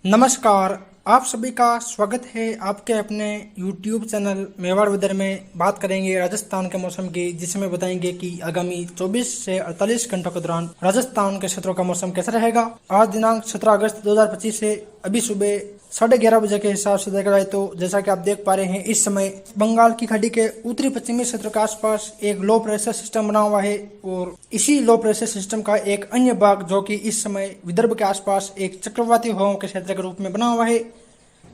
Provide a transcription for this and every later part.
नमस्कार। आप सभी का स्वागत है आपके अपने YouTube चैनल मेवाड़ वेदर में। बात करेंगे राजस्थान के मौसम की, जिसमें बताएंगे कि आगामी 24 से 48 घंटों के दौरान राजस्थान के क्षेत्रों का मौसम कैसा रहेगा। आज दिनांक 17 अगस्त 2025 है। अभी सुबह 11:30 बजे के हिसाब से देखा जाए तो जैसा कि आप देख पा रहे हैं, इस समय बंगाल की खाड़ी के उत्तरी पश्चिमी क्षेत्र के आसपास एक लो प्रेशर सिस्टम बना हुआ है और इसी लो प्रेशर सिस्टम का एक अन्य भाग, जो कि इस समय विदर्भ के आसपास एक चक्रवाती हवाओं के क्षेत्र के रूप में बना हुआ है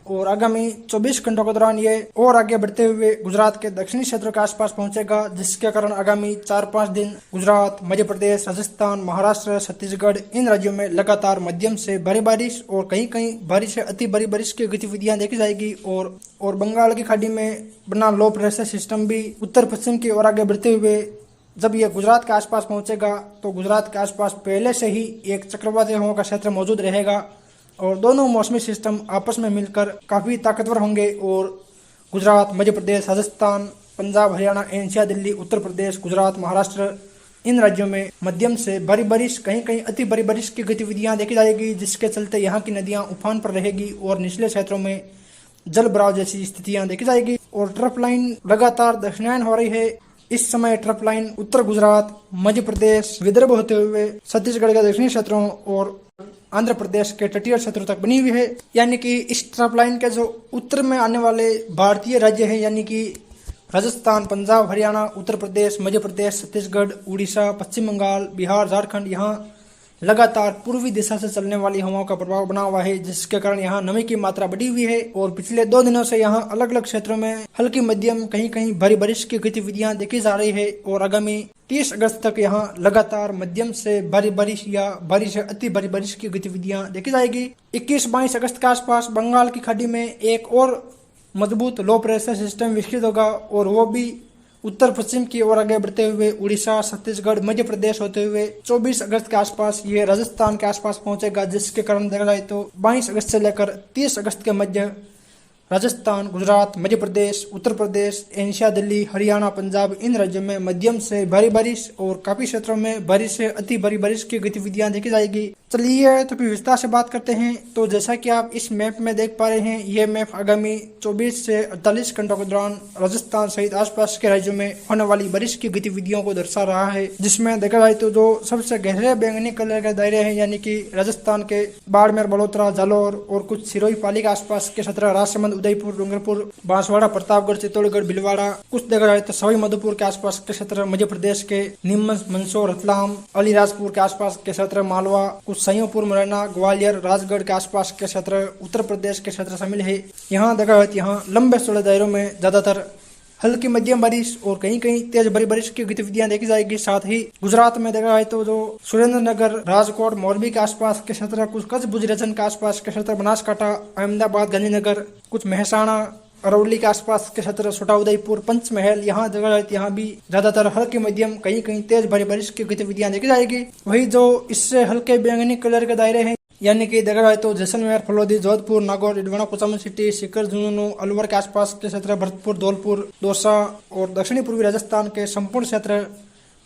और आगामी 24 घंटों के दौरान ये और आगे बढ़ते हुए गुजरात के दक्षिणी क्षेत्र के आसपास पहुंचेगा, जिसके कारण आगामी 4-5 दिन गुजरात, मध्य प्रदेश, राजस्थान, महाराष्ट्र, छत्तीसगढ़ इन राज्यों में लगातार मध्यम से भारी बारिश और कहीं कहीं भारी से अति भारी बारिश की गतिविधियां देखी जाएगी। और बंगाल की खाड़ी में बना लो प्रेशर सिस्टम भी उत्तर पश्चिम की ओर आगे बढ़ते हुए जब ये गुजरात के आसपास पहुंचेगा तो गुजरात के आसपास पहले से ही एक चक्रवाती हवाओं का क्षेत्र मौजूद रहेगा और दोनों मौसमी सिस्टम आपस में मिलकर काफी ताकतवर होंगे और गुजरात, मध्य प्रदेश, राजस्थान, पंजाब, हरियाणा, एनसीआर, दिल्ली, उत्तर प्रदेश, गुजरात, महाराष्ट्र इन राज्यों में मध्यम से भारी बारिश, कहीं कहीं अति भारी बारिश की गतिविधियां देखी जाएगी, जिसके चलते यहाँ की नदियां उफान पर रहेगी और निचले क्षेत्रों में जल भराव जैसी स्थितियां देखी जाएगी। और ट्रफ लाइन लगातार दक्षिणायन हो रही है। इस समय ट्रफ लाइन उत्तर गुजरात, मध्य प्रदेश, विदर्भ होते हुए छत्तीसगढ़ के दक्षिणी क्षेत्रों और आंध्र प्रदेश के तटीय क्षेत्रों तक बनी हुई है। यानी कि इस ट्रफ लाइन के जो उत्तर में आने वाले भारतीय राज्य हैं, यानी कि राजस्थान, पंजाब, हरियाणा, उत्तर प्रदेश, मध्य प्रदेश, छत्तीसगढ़, उड़ीसा, पश्चिम बंगाल, बिहार, झारखंड, यहाँ लगातार पूर्वी दिशा से चलने वाली हवाओं का प्रभाव बना हुआ है, जिसके कारण यहाँ नमी की मात्रा बढ़ी हुई है और पिछले 2 दिनों से यहाँ अलग अलग क्षेत्रों में हल्की मध्यम कहीं कहीं भारी बारिश की गतिविधियां देखी जा रही है और आगामी 30 अगस्त तक यहाँ लगातार मध्यम से भारी बारिश या भारी से अति भारी बारिश की गतिविधियां देखी जाएगी। 21-22 अगस्त के आसपास बंगाल की खाड़ी में एक और मजबूत लो प्रेशर सिस्टम विकसित होगा और वो भी उत्तर पश्चिम की ओर आगे बढ़ते हुए उड़ीसा, छत्तीसगढ़, मध्य प्रदेश होते हुए 24 अगस्त के आसपास ये राजस्थान के आसपास पहुंचेगा, जिसके कारण देखा जाए तो 22 अगस्त से लेकर 30 अगस्त के मध्य राजस्थान, गुजरात, मध्य प्रदेश, उत्तर प्रदेश, एनसीआर, दिल्ली, हरियाणा, पंजाब इन राज्यों में मध्यम से भारी बारिश और काफी क्षेत्रों में भारी से अति भारी बारिश की गतिविधियां देखी जाएगी। चलिए तो फिर विस्तार से बात करते हैं। तो जैसा कि आप इस मैप में देख पा रहे हैं, यह मैप आगामी 24 से 48 घंटों के दौरान राजस्थान सहित आसपास के राज्यों में होने वाली बारिश की गतिविधियों को दर्शा रहा है, जिसमें देखा जाए तो जो सबसे गहरे बैंगनी कलर के दायरे हैं, यानी कि राजस्थान के बाड़मेर, बड़ोदरा, जालौर और कुछ सिरोही, पाली के आसपास के क्षेत्र, राजसमंद, उदयपुर, डूंगरपुर, बांसवाड़ा, प्रतापगढ़, चित्तौड़गढ़, भीलवाड़ा, कुछ देखा जाए तो सवाई माधोपुर के आसपास के क्षेत्र, मध्य प्रदेश के नीमच, मंदसौर, रतलाम, अलीराजपुर के आसपास के क्षेत्र, मालवा, कुछ संयोगपुर, मुरैना, ग्वालियर, राजगढ़ के आसपास के क्षेत्र, उत्तर प्रदेश के क्षेत्र शामिल है। यहाँ देखा जाए यहाँ लंबे चौड़े दायरों में ज्यादातर हल्की मध्यम बारिश और कहीं कहीं तेज भारी बारिश की गतिविधियां देखी जाएगी। साथ ही गुजरात में देखा जाए तो जो सुरेंद्रनगर, राजकोट, मोरबी के आसपास के क्षेत्र, कुछ कच्छ, भुज रीजन के आसपास के क्षेत्र, बनासकांठा, अहमदाबाद, गांधीनगर, कुछ मेहसाणा, अरवली के आसपास के क्षेत्र, छोटा उदयपुर, पंचमहल, यहाँ देखा जाए यहाँ भी ज्यादातर हल्की मध्यम कहीं कहीं तेज भारी बारिश की गतिविधियां देखी जाएगी। वही जो इससे हल्के बैंगनी कलर के दायरे हैं, यानी कि देखा जाए तो जैसलमेर, फलोदी, जोधपुर, नागौर, डिडवाना, कुचामन सिटी, सीकर, झुंझुनू, अलवर के आसपास के क्षेत्र, भरतपुर, धौलपुर, दौसा और दक्षिणी पूर्वी राजस्थान के संपूर्ण क्षेत्र,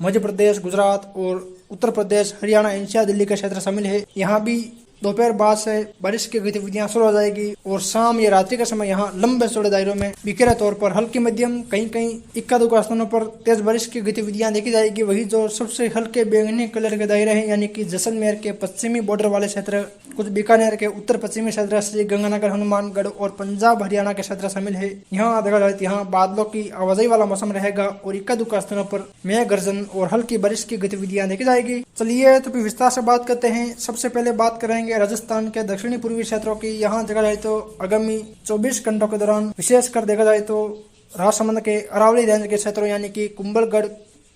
मध्य प्रदेश, गुजरात और उत्तर प्रदेश, हरियाणा, एनसीआर, दिल्ली के क्षेत्र शामिल है। यहाँ भी दोपहर बाद से बारिश की गतिविधियां शुरू हो जाएगी और शाम या रात्रि का समय यहाँ लंबे चौड़े दायरों में बिखेरे तौर पर हल्की मध्यम कहीं कहीं इक्का दुक्का स्थानों पर तेज बारिश की गतिविधियां देखी जाएगी। वही जो सबसे हल्के बैंगनी कलर के दायरे हैं, यानी कि जैसलमेर के पश्चिमी बॉर्डर वाले क्षेत्र, कुछ बीकानेर के उत्तर पश्चिमी क्षेत्र, श्री गंगानगर, हनुमानगढ़ और पंजाब, हरियाणा के क्षेत्र शामिल है। यहाँ देखा जाए यहाँ बादलों की आवाजाही वाला मौसम रहेगा और इक्का दुक्का स्थानों पर मेघ गर्जन और हल्की बारिश की गतिविधियां देखी जाएगी। चलिए तो फिर विस्तार से बात करते हैं। सबसे पहले बात करेंगे राजस्थान के दक्षिणी पूर्वी क्षेत्रों की। यहाँ देखा जाए तो आगामी 24 घंटों के दौरान विशेषकर देखा जाए तो राजसमंद के अरावली रेंज के क्षेत्रों, यानी कि कुंभलगढ़,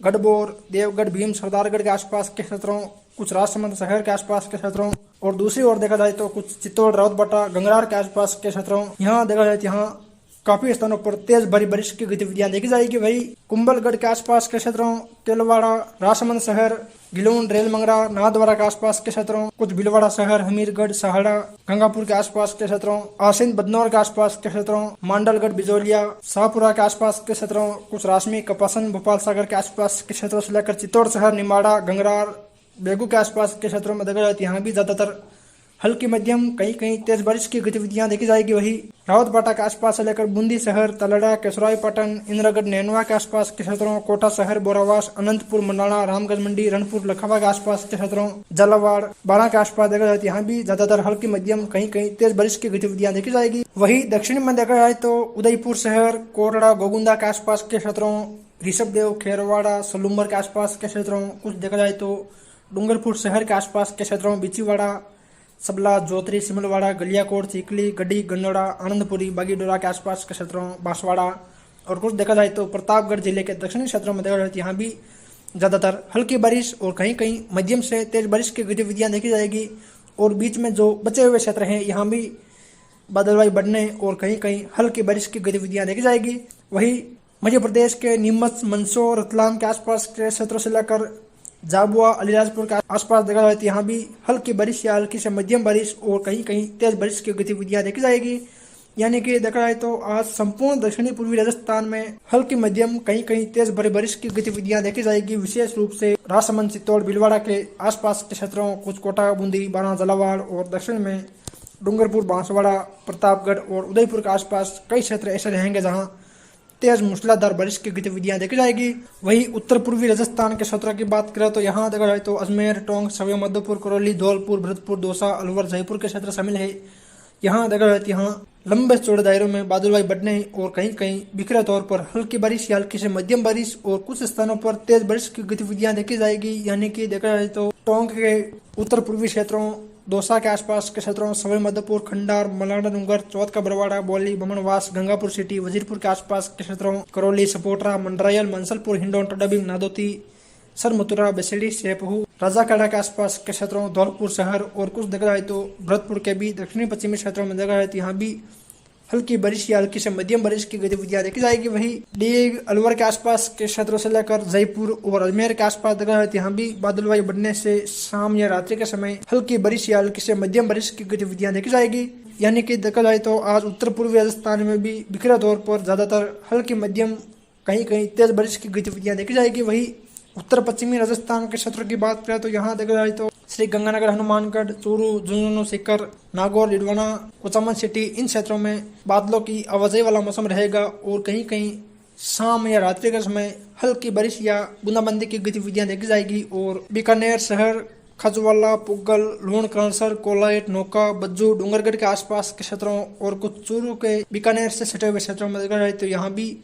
गढ़बोर, देवगढ़, भीम, सरदारगढ़ के आसपास के क्षेत्रों, कुछ राजसमंद शहर के आसपास के क्षेत्रों और दूसरी ओर देखा जाए तो कुछ चित्तौड़, रावतबाटा, गंगरार के आसपास के क्षेत्रों, यहाँ देखा जाए यहाँ काफी स्थानों पर तेज भारी बारिश की गतिविधियां देखी जाएगी। वही कुंभलगढ़ के आसपास के क्षेत्रों, केलवाड़ा, राजसमंद शहर, गिलोन, रेलमंगरा, नाथद्वारा के आसपास के क्षेत्रों, कुछ भीलवाड़ा शहर, हमीरगढ़, सहाड़ा, गंगापुर के आसपास के क्षेत्रों, आसिन, बदनौर के आसपास के क्षेत्रों, मांडलगढ़, बिजोलिया, शाहपुरा के आसपास के क्षेत्रों, कुछ रासमी, कपासन, भोपाल सागर के आसपास के क्षेत्रों से लेकर चित्तौड़ शहर, निमाड़ा, गंगरार, बेगू के आसपास के क्षेत्रों में देखा जाए यहाँ भी ज्यादातर हल्की मध्यम कहीं कहीं तेज बारिश की गतिविधियां देखी जाएगी। वही रावतबाटा के आसपास से लेकर बूंदी शहर, तलड़ा, केसराईपटन, इंद्रगढ़, नैनवा के आसपास के क्षेत्रों, कोटा शहर, बोरावास, अनंतपुर, मंडाणा, रामगंज मंडी, रणपुर, लखावा के आसपास के क्षेत्रों, झालावाड़, बाड़ा के आसपास देखा जाए यहाँ भी ज्यादातर हल्की मध्यम कहीं कहीं तेज बारिश की गतिविधियां देखी जाएगी। वही दक्षिण में देखा जाए तो उदयपुर शहर, कोरड़ा, गोगुंदा के आसपास के क्षेत्रों, ऋषभदेव, खेरवाड़ा, सलूम्बर के आसपास के क्षेत्रों, कुछ देखा जाए तो डूंगरपुर शहर के आसपास के क्षेत्रों, बिचीवाड़ा, सबला, जोतरी, सिमलवाड़ा, गलियाकोट, चिकली, गड्डी, गन्नौड़ा, आनंदपुरी, बागीडोरा के आसपास के क्षेत्रों, बांसवाड़ा और कुछ देखा जाए तो प्रतापगढ़ जिले के दक्षिणी क्षेत्रों में देखा जाए तो यहाँ भी ज्यादातर हल्की बारिश और कहीं कहीं मध्यम से तेज बारिश की गतिविधियां देखी जाएगी। और बीच में जो बचे हुए क्षेत्र हैं यहाँ भी बादलवाई बढ़ने और कहीं कहीं हल्की बारिश की गतिविधियां देखी जाएगी। वही मध्य प्रदेश के नीमच, मंदसौर, रतलाम के आसपास के क्षेत्रों से लेकर झाबुआ, अलीराजपुर के आसपास देखा जाए तो यहाँ भी हल्की बारिश या हल्की से मध्यम बारिश और कहीं कहीं तेज बारिश की गतिविधियां देखी जाएगी। यानी कि देखा जाए तो आज संपूर्ण दक्षिणी पूर्वी राजस्थान में हल्की मध्यम कहीं कहीं तेज बड़ी बारिश की गतिविधियां देखी जाएगी। विशेष रूप से राजसमंद, चित्तौड़, भीलवाड़ा के आसपास के क्षेत्रों, कुछ कोटा, बूंदी, बारां, झालावाड़ और दक्षिण में डूंगरपुर, बांसवाड़ा, प्रतापगढ़ और उदयपुर के आसपास कई क्षेत्र ऐसे रहेंगे जहां तेज मूसलाधार बारिश की गतिविधियां देखी जाएगी। वही उत्तर पूर्वी राजस्थान के क्षेत्रों की बात करें तो यहाँ देखा जाए तो अजमेर, टोंक, सवाई माधोपुर, करौली, धौलपुर, भरतपुर, दौसा, अलवर, जयपुर के क्षेत्र शामिल है। यहाँ देखा जाए तो यहाँ लंबे चौड़े दायरों में बादलवाई बढ़ने और कहीं कहीं बिखरे तौर पर हल्की बारिश या हल्की से मध्यम बारिश और कुछ स्थानों पर तेज बारिश की गतिविधियां देखी जाएगी। यानी कि देखा जाए तो टोंक के उत्तर पूर्वी क्षेत्रों, दौसा के आसपास के क्षेत्रों, सवाई माधोपुर, खंडार, मलाना डूंगर, चौथ का बरवाड़ा, बोली, बमनवास, गंगापुर सिटी, वजीरपुर के आसपास के क्षेत्रों, करौली, सपोटरा, मंडरायल, मंसलपुर, हिंडौन, टोडाबिंग, नादौती, सरमथुरा, बेसेड़ी, सेपहू, राजाखेड़ा के आसपास के क्षेत्रों, धौलपुर शहर और कुछ देखा जाए तो भरतपुर के भी दक्षिणी पश्चिमी क्षेत्रों में देखा जाए तो यहाँ भी हल्की बारिश या हल्की से मध्यम बारिश की गतिविधियां देखी जाएगी। वही डीग, अलवर के आसपास के क्षेत्रों से लेकर जयपुर और अजमेर के आसपास देखा जाए तो यहाँ भी बादलवाई बढ़ने से शाम या रात्रि के समय हल्की बारिश या हल्की से मध्यम बारिश की गतिविधियां देखी जाएगी। यानी कि देखा जाए तो आज उत्तर पूर्वी राजस्थान में भी बिखरे तौर पर ज्यादातर हल्की मध्यम कहीं कहीं तेज बारिश की गतिविधियां देखी जाएगी। वही उत्तर पश्चिमी राजस्थान के क्षेत्रों की बात करें तो यहाँ देखा जाए तो श्री गंगानगर, हनुमानगढ़, चूरू, झुंझुनू, सीकर, नागौर, डिडवाना, कुचामन सिटी, इन क्षेत्रों में बादलों की आवाजाही वाला मौसम रहेगा और कहीं कहीं शाम या रात्रि के समय हल्की बारिश या बूंदाबांदी की गतिविधियां देखी जाएगी। और बीकानेर शहर, खजवाला, पुगल, लूण, करणसर, कोलायत, नौका, बज्जू, डूंगरगढ़ के आसपास के क्षेत्रों और कुछ चूरू के बीकानेर से सटे हुए क्षेत्रों में देखा जाए तो यहाँ भी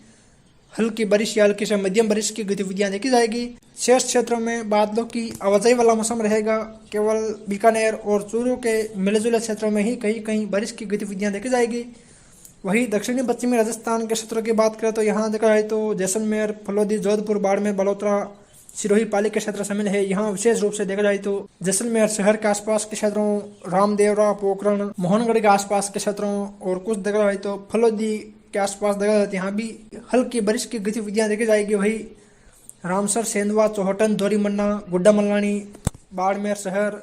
हल्की बारिश या हल्की से मध्यम बारिश की गतिविधियां देखी जाएगी। शेष क्षेत्रों में बादलों की आवाजाही वाला मौसम रहेगा। केवल बीकानेर और चूरू के मिले जुले क्षेत्रों में ही कहीं कहीं बारिश की गतिविधियां देखी जाएगी। वही दक्षिणी पश्चिमी राजस्थान के क्षेत्रों की बात करें तो यहाँ देखा जाए तो जैसलमेर, फलोदी, जोधपुर, बाड़मेर, बलोत्रा, सिरोही, पाली के क्षेत्र शामिल है। यहाँ विशेष रूप से देखा जाए तो जैसलमेर शहर के आसपास के क्षेत्रों, रामदेवरा, पोखरण, मोहनगढ़ के आसपास के क्षेत्रों और कुछ देखा जाए तो फलोदी के आसपास देखा जाए यहाँ भी हल्की बारिश की गतिविधियां देखी जाएगी। वही रामसर, सेंधवा, चौहटन, धोरीमन्ना, गुड्डा मल्लानी, बाड़मेर शहर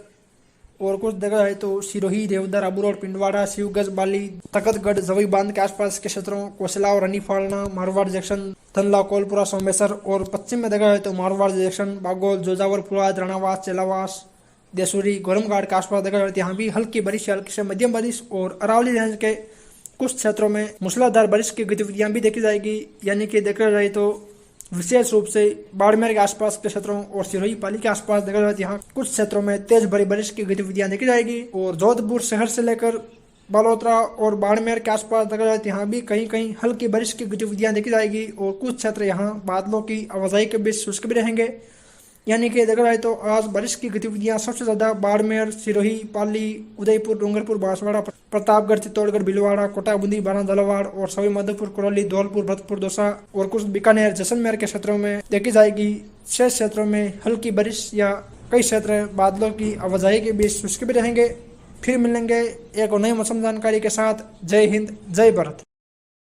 और कुछ देखा जाए तो सिरोही, देवदर, अबू रोड, पिंडवाड़ा, शिवगंज, बाली, तकतगढ़, जवई बांध के आसपास के क्षेत्रों, कोसलाव, रनीफालना, मारवाड़ जंक्शन, धनला, कोलपुरा, सोमेश्वर और पश्चिम में देखा जाए तो मारवाड़ जंक्शन, बागोल, जोजावर, फुलाद, राणावास, चेलावास, देसूरी, गोरमघाट के आसपास देखा जाए यहाँ भी हल्की बारिश, हल्की से मध्यम बारिश और अरावली रेंज के कुछ क्षेत्रों में मूसलाधार बारिश की गतिविधियां भी देखी जाएगी। यानी कि देखा जाए तो विशेष रूप से बाड़मेर के आसपास के क्षेत्रों और सिरोही, पाली के आसपास देखा जाए यहाँ कुछ क्षेत्रों में तेज बड़ी बारिश की गतिविधियां देखी जाएगी। और जोधपुर शहर से लेकर बालोतरा और बाड़मेर के आसपास देखा जाए यहाँ भी कहीं कहीं हल्की बारिश की गतिविधियां देखी जाएगी और कुछ क्षेत्र यहाँ बादलों की आवाजाही के बीच शुष्क भी रहेंगे। यानी कि देखा जाए तो आज बारिश की गतिविधियां सबसे ज्यादा बाड़मेर, सिरोही, पाली, उदयपुर, डूंगरपुर, बांसवाड़ा, प्रतापगढ़, चित्तौड़गढ़, भीलवाड़ा, कोटा, बूंदी, बारां, झालावाड़ और सवाई माधोपुर, करौली, धौलपुर, भरतपुर, दौसा और कुछ बीकानेर, जैसलमेर के क्षेत्रों में देखी जाएगी। शेष क्षेत्रों में हल्की बारिश या कई क्षेत्र बादलों की आवाजाही के बीच शुष्क भी रहेंगे। फिर मिलेंगे एक नई मौसम जानकारी के साथ। जय हिंद, जय भारत।